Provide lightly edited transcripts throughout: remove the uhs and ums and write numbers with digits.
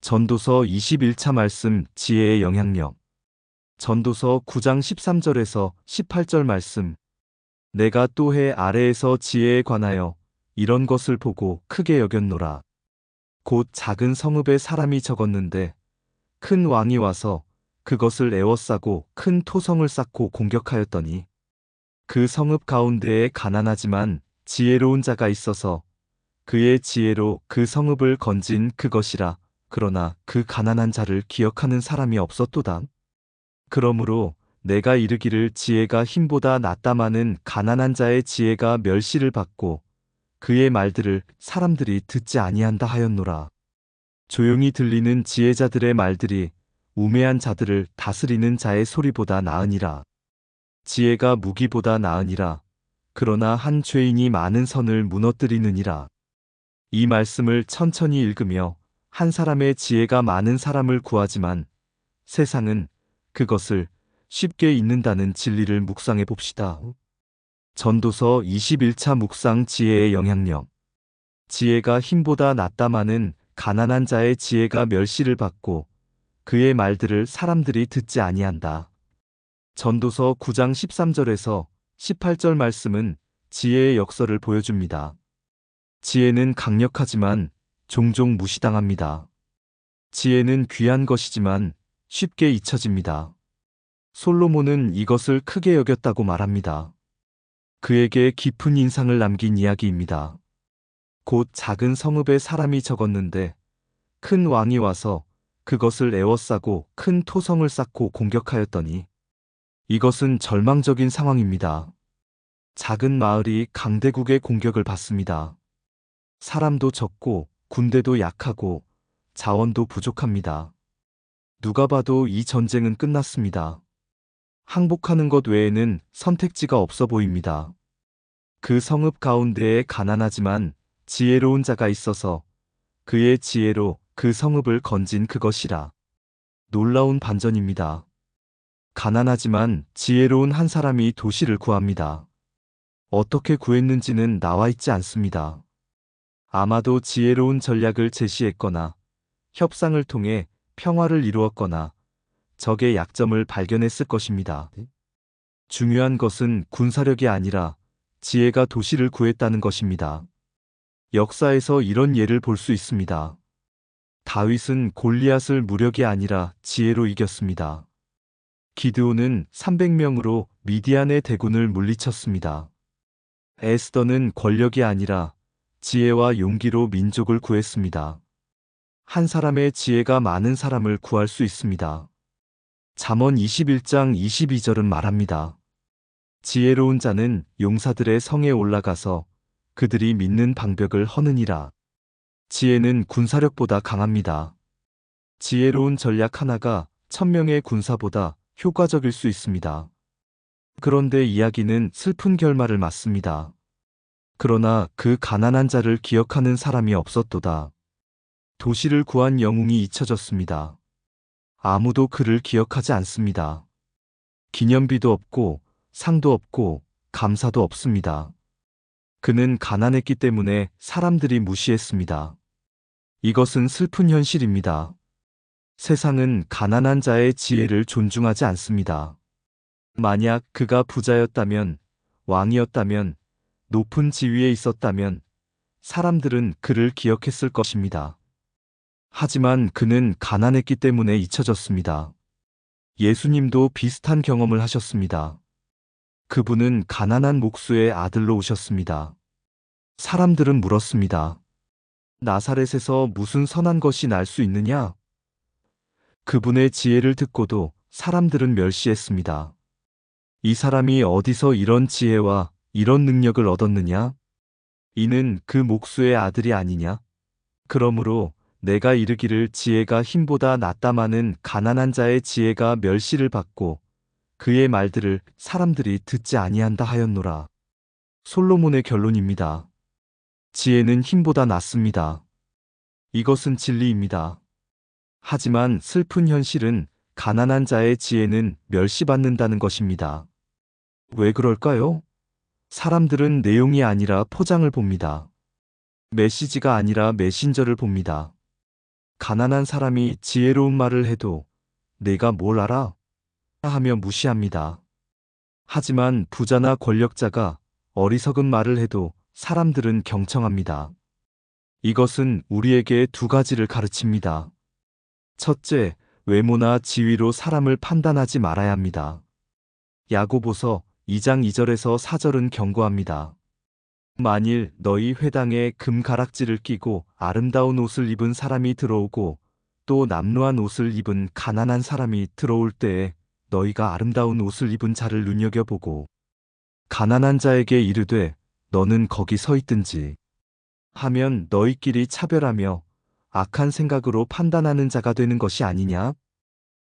전도서 21차 말씀 지혜의 영향력. 전도서 9장 13절에서 18절 말씀. 내가 또 해 아래에서 지혜에 관하여 이런 것을 보고 크게 여겼노라. 곧 작은 성읍에 사람이 적었는데 큰 왕이 와서 그것을 에워싸고 큰 토성을 쌓고 공격하였더니 그 성읍 가운데에 가난하지만 지혜로운 자가 있어서 그의 지혜로 그 성읍을 건진 그것이라. 그러나 그 가난한 자를 기억하는 사람이 없었도다. 그러므로 내가 이르기를 지혜가 힘보다 낫다마는 가난한 자의 지혜가 멸시를 받고 그의 말들을 사람들이 듣지 아니한다 하였노라. 조용히 들리는 지혜자들의 말들이 우매한 자들을 다스리는 자의 소리보다 나으니라. 지혜가 무기보다 나으니라. 그러나 한 죄인이 많은 선을 무너뜨리느니라. 이 말씀을 천천히 읽으며 한 사람의 지혜가 많은 사람을 구하지만 세상은 그것을 쉽게 잊는다는 진리를 묵상해 봅시다. 전도서 21차 묵상 지혜의 영향력. 지혜가 힘보다 낫다마는 가난한 자의 지혜가 멸시를 받고 그의 말들을 사람들이 듣지 아니한다. 전도서 9장 13절에서 18절 말씀은 지혜의 역설을 보여줍니다. 지혜는 강력하지만 종종 무시당합니다. 지혜는 귀한 것이지만 쉽게 잊혀집니다. 솔로몬은 이것을 크게 여겼다고 말합니다. 그에게 깊은 인상을 남긴 이야기입니다. 곧 작은 성읍에 사람이 적었는데 큰 왕이 와서 그것을 에워싸고 큰 토성을 쌓고 공격하였더니 이것은 절망적인 상황입니다. 작은 마을이 강대국의 공격을 받습니다. 사람도 적고 군대도 약하고 자원도 부족합니다. 누가 봐도 이 전쟁은 끝났습니다. 항복하는 것 외에는 선택지가 없어 보입니다. 그 성읍 가운데에 가난하지만 지혜로운 자가 있어서 그의 지혜로 그 성읍을 건진 그것이라. 놀라운 반전입니다. 가난하지만 지혜로운 한 사람이 도시를 구합니다. 어떻게 구했는지는 나와 있지 않습니다. 아마도 지혜로운 전략을 제시했거나 협상을 통해 평화를 이루었거나 적의 약점을 발견했을 것입니다. 중요한 것은 군사력이 아니라 지혜가 도시를 구했다는 것입니다. 역사에서 이런 예를 볼 수 있습니다. 다윗은 골리앗을 무력이 아니라 지혜로 이겼습니다. 기드온은 300명으로 미디안의 대군을 물리쳤습니다. 에스더는 권력이 아니라 지혜와 용기로 민족을 구했습니다. 한 사람의 지혜가 많은 사람을 구할 수 있습니다. 잠언 21장 22절은 말합니다. 지혜로운 자는 용사들의 성에 올라가서 그들이 믿는 방벽을 허느니라. 지혜는 군사력보다 강합니다. 지혜로운 전략 하나가 1000명의 군사보다 효과적일 수 있습니다. 그런데 이야기는 슬픈 결말을 맞습니다. 그러나 그 가난한 자를 기억하는 사람이 없었도다. 도시를 구한 영웅이 잊혀졌습니다. 아무도 그를 기억하지 않습니다. 기념비도 없고 상도 없고 감사도 없습니다. 그는 가난했기 때문에 사람들이 무시했습니다. 이것은 슬픈 현실입니다. 세상은 가난한 자의 지혜를 존중하지 않습니다. 만약 그가 부자였다면, 왕이었다면, 높은 지위에 있었다면 사람들은 그를 기억했을 것입니다. 하지만 그는 가난했기 때문에 잊혀졌습니다. 예수님도 비슷한 경험을 하셨습니다. 그분은 가난한 목수의 아들로 오셨습니다. 사람들은 물었습니다. 나사렛에서 무슨 선한 것이 날 수 있느냐? 그분의 지혜를 듣고도 사람들은 멸시했습니다. 이 사람이 어디서 이런 지혜와 이런 능력을 얻었느냐? 이는 그 목수의 아들이 아니냐? 그러므로 내가 이르기를 지혜가 힘보다 낫다마는 가난한 자의 지혜가 멸시를 받고 그의 말들을 사람들이 듣지 아니한다 하였노라. 솔로몬의 결론입니다. 지혜는 힘보다 낫습니다. 이것은 진리입니다. 하지만 슬픈 현실은 가난한 자의 지혜는 멸시받는다는 것입니다. 왜 그럴까요? 사람들은 내용이 아니라 포장을 봅니다. 메시지가 아니라 메신저를 봅니다. 가난한 사람이 지혜로운 말을 해도 내가 뭘 알아? 하며 무시합니다. 하지만 부자나 권력자가 어리석은 말을 해도 사람들은 경청합니다. 이것은 우리에게 두 가지를 가르칩니다. 첫째, 외모나 지위로 사람을 판단하지 말아야 합니다. 야고보서 2장 2절에서 4절은 경고합니다. 만일 너희 회당에 금 가락지를 끼고 아름다운 옷을 입은 사람이 들어오고 또 남루한 옷을 입은 가난한 사람이 들어올 때에 너희가 아름다운 옷을 입은 자를 눈여겨보고 가난한 자에게 이르되 너는 거기 서 있든지 하면 너희끼리 차별하며 악한 생각으로 판단하는 자가 되는 것이 아니냐?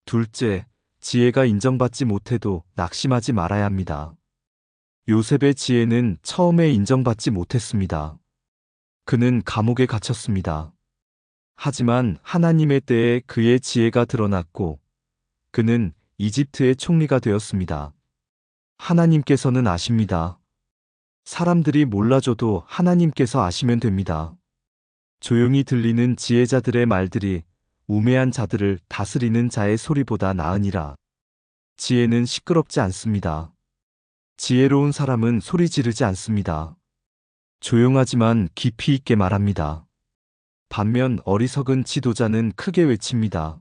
둘째, 지혜가 인정받지 못해도 낙심하지 말아야 합니다. 요셉의 지혜는 처음에 인정받지 못했습니다. 그는 감옥에 갇혔습니다. 하지만 하나님의 때에 그의 지혜가 드러났고 그는 이집트의 총리가 되었습니다. 하나님께서는 아십니다. 사람들이 몰라줘도 하나님께서 아시면 됩니다. 조용히 들리는 지혜자들의 말들이 우매한 자들을 다스리는 자의 소리보다 나으니라. 지혜는 시끄럽지 않습니다. 지혜로운 사람은 소리 지르지 않습니다. 조용하지만 깊이 있게 말합니다. 반면 어리석은 지도자는 크게 외칩니다.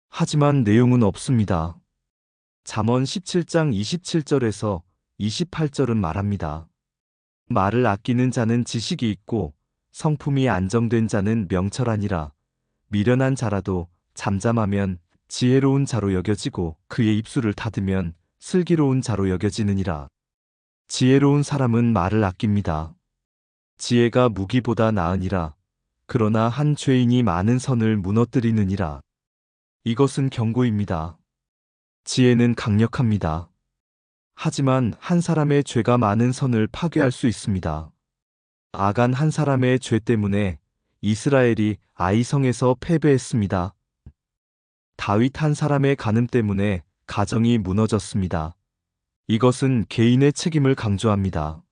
하지만 내용은 없습니다. 잠언 17장 27절에서 28절은 말합니다. 말을 아끼는 자는 지식이 있고 성품이 안정된 자는 명철하니라. 미련한 자라도 잠잠하면 지혜로운 자로 여겨지고 그의 입술을 닫으면 슬기로운 자로 여겨지느니라. 지혜로운 사람은 말을 아낍니다. 지혜가 무기보다 나으니라. 그러나 한 죄인이 많은 선을 무너뜨리느니라. 이것은 경고입니다. 지혜는 강력합니다. 하지만 한 사람의 죄가 많은 선을 파괴할 수 있습니다. 아간 한 사람의 죄 때문에 이스라엘이 아이성에서 패배했습니다. 다윗 한 사람의 간음 때문에 가정이 무너졌습니다. 이것은 개인의 책임을 강조합니다.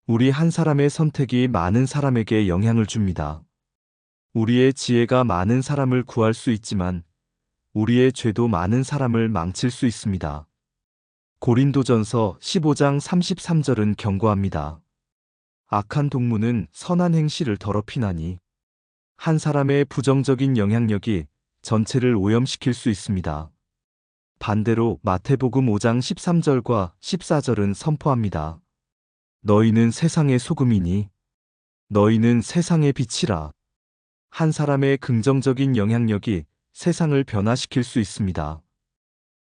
우리 한 사람의 선택이 많은 사람에게 영향을 줍니다. 우리의 지혜가 많은 사람을 구할 수 있지만 우리의 죄도 많은 사람을 망칠 수 있습니다. 고린도전서 15장 33절은 경고합니다. 악한 동무는 선한 행실을 더럽히나니 한 사람의 부정적인 영향력이 전체를 오염시킬 수 있습니다. 반대로 마태복음 5장 13절과 14절은 선포합니다. 너희는 세상의 소금이니 너희는 세상의 빛이라. 한 사람의 긍정적인 영향력이 세상을 변화시킬 수 있습니다.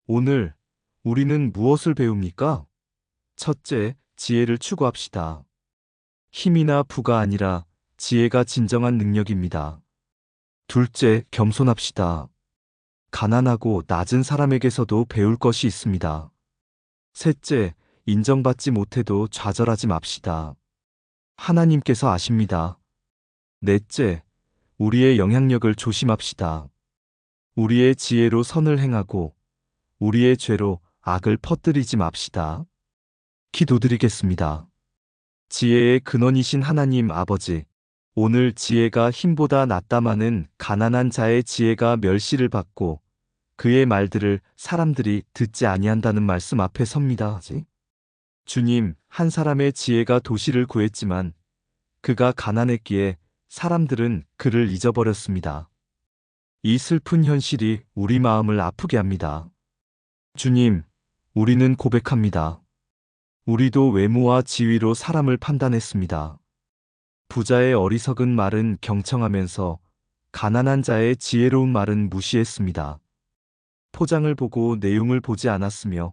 오늘 우리는 무엇을 배웁니까? 첫째, 지혜를 추구합시다. 힘이나 부가 아니라 지혜가 진정한 능력입니다. 둘째, 겸손합시다. 가난하고 낮은 사람에게서도 배울 것이 있습니다. 셋째, 인정받지 못해도 좌절하지 맙시다. 하나님께서 아십니다. 넷째, 우리의 영향력을 조심합시다. 우리의 지혜로 선을 행하고 우리의 죄로 악을 퍼뜨리지 맙시다. 기도드리겠습니다. 지혜의 근원이신 하나님 아버지, 오늘 지혜가 힘보다 낫다마는 가난한 자의 지혜가 멸시를 받고 그의 말들을 사람들이 듣지 아니한다는 말씀 앞에 섭니다. 주님, 한 사람의 지혜가 도시를 구했지만 그가 가난했기에 사람들은 그를 잊어버렸습니다. 이 슬픈 현실이 우리 마음을 아프게 합니다. 주님, 우리는 고백합니다. 우리도 외모와 지위로 사람을 판단했습니다. 부자의 어리석은 말은 경청하면서 가난한 자의 지혜로운 말은 무시했습니다. 포장을 보고 내용을 보지 않았으며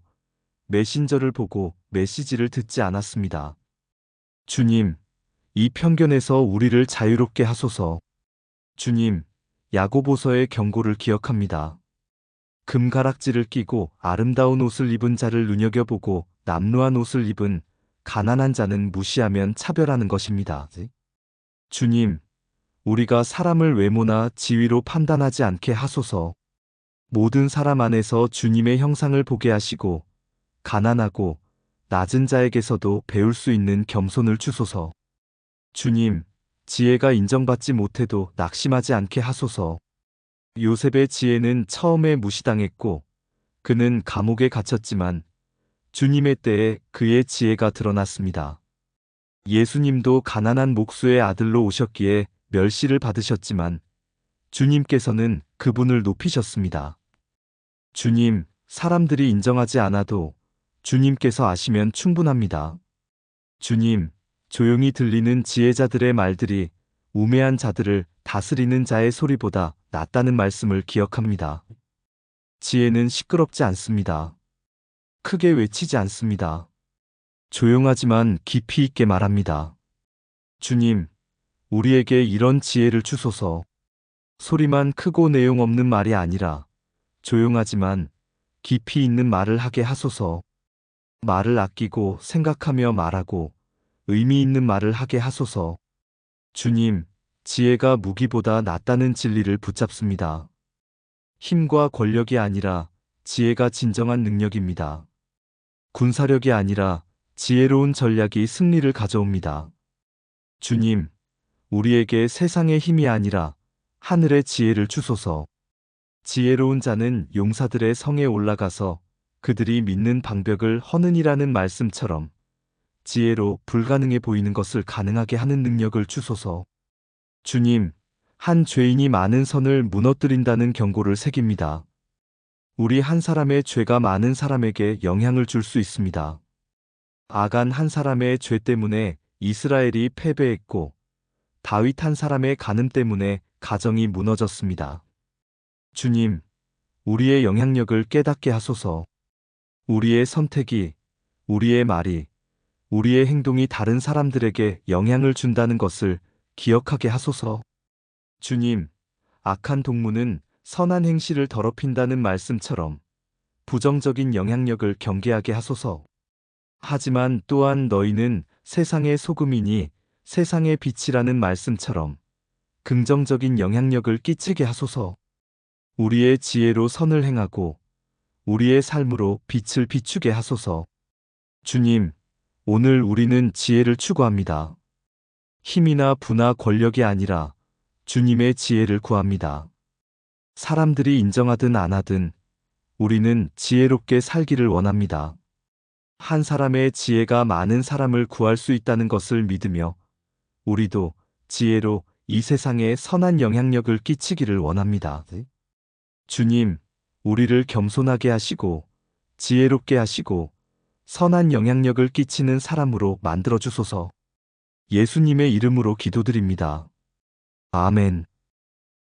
메신저를 보고 메시지를 듣지 않았습니다. 주님, 이 편견에서 우리를 자유롭게 하소서. 주님, 야고보서의 경고를 기억합니다. 금가락지를 끼고 아름다운 옷을 입은 자를 눈여겨보고 남루한 옷을 입은 가난한 자는 무시하면 차별하는 것입니다. 주님, 우리가 사람을 외모나 지위로 판단하지 않게 하소서. 모든 사람 안에서 주님의 형상을 보게 하시고 가난하고 낮은 자에게서도 배울 수 있는 겸손을 주소서. 주님, 지혜가 인정받지 못해도 낙심하지 않게 하소서. 요셉의 지혜는 처음에 무시당했고 그는 감옥에 갇혔지만 주님의 때에 그의 지혜가 드러났습니다. 예수님도 가난한 목수의 아들로 오셨기에 멸시를 받으셨지만 주님께서는 그분을 높이셨습니다. 주님, 사람들이 인정하지 않아도 주님께서 아시면 충분합니다. 주님, 조용히 들리는 지혜자들의 말들이 우매한 자들을 다스리는 자의 소리보다 낫다는 말씀을 기억합니다. 지혜는 시끄럽지 않습니다. 크게 외치지 않습니다. 조용하지만 깊이 있게 말합니다. 주님, 우리에게 이런 지혜를 주소서. 소리만 크고 내용 없는 말이 아니라 조용하지만 깊이 있는 말을 하게 하소서. 말을 아끼고 생각하며 말하고 의미 있는 말을 하게 하소서. 주님, 지혜가 무기보다 낫다는 진리를 붙잡습니다. 힘과 권력이 아니라 지혜가 진정한 능력입니다. 군사력이 아니라 지혜로운 전략이 승리를 가져옵니다. 주님, 우리에게 세상의 힘이 아니라 하늘의 지혜를 주소서. 지혜로운 자는 용사들의 성에 올라가서 그들이 믿는 방벽을 허느니라는 말씀처럼 지혜로 불가능해 보이는 것을 가능하게 하는 능력을 주소서. 주님, 한 죄인이 많은 선을 무너뜨린다는 경고를 새깁니다. 우리 한 사람의 죄가 많은 사람에게 영향을 줄 수 있습니다. 아간 한 사람의 죄 때문에 이스라엘이 패배했고 다윗 한 사람의 간음 때문에 가정이 무너졌습니다. 주님, 우리의 영향력을 깨닫게 하소서. 우리의 선택이, 우리의 말이, 우리의 행동이 다른 사람들에게 영향을 준다는 것을 기억하게 하소서. 주님, 악한 동무는 선한 행실을 더럽힌다는 말씀처럼 부정적인 영향력을 경계하게 하소서. 하지만 또한 너희는 세상의 소금이니 세상의 빛이라는 말씀처럼 긍정적인 영향력을 끼치게 하소서. 우리의 지혜로 선을 행하고 우리의 삶으로 빛을 비추게 하소서. 주님, 오늘 우리는 지혜를 추구합니다. 힘이나 부나 권력이 아니라 주님의 지혜를 구합니다. 사람들이 인정하든 안 하든 우리는 지혜롭게 살기를 원합니다. 한 사람의 지혜가 많은 사람을 구할 수 있다는 것을 믿으며 우리도 지혜로 이 세상에 선한 영향력을 끼치기를 원합니다. 주님, 우리를 겸손하게 하시고 지혜롭게 하시고 선한 영향력을 끼치는 사람으로 만들어 주소서. 예수님의 이름으로 기도드립니다. 아멘.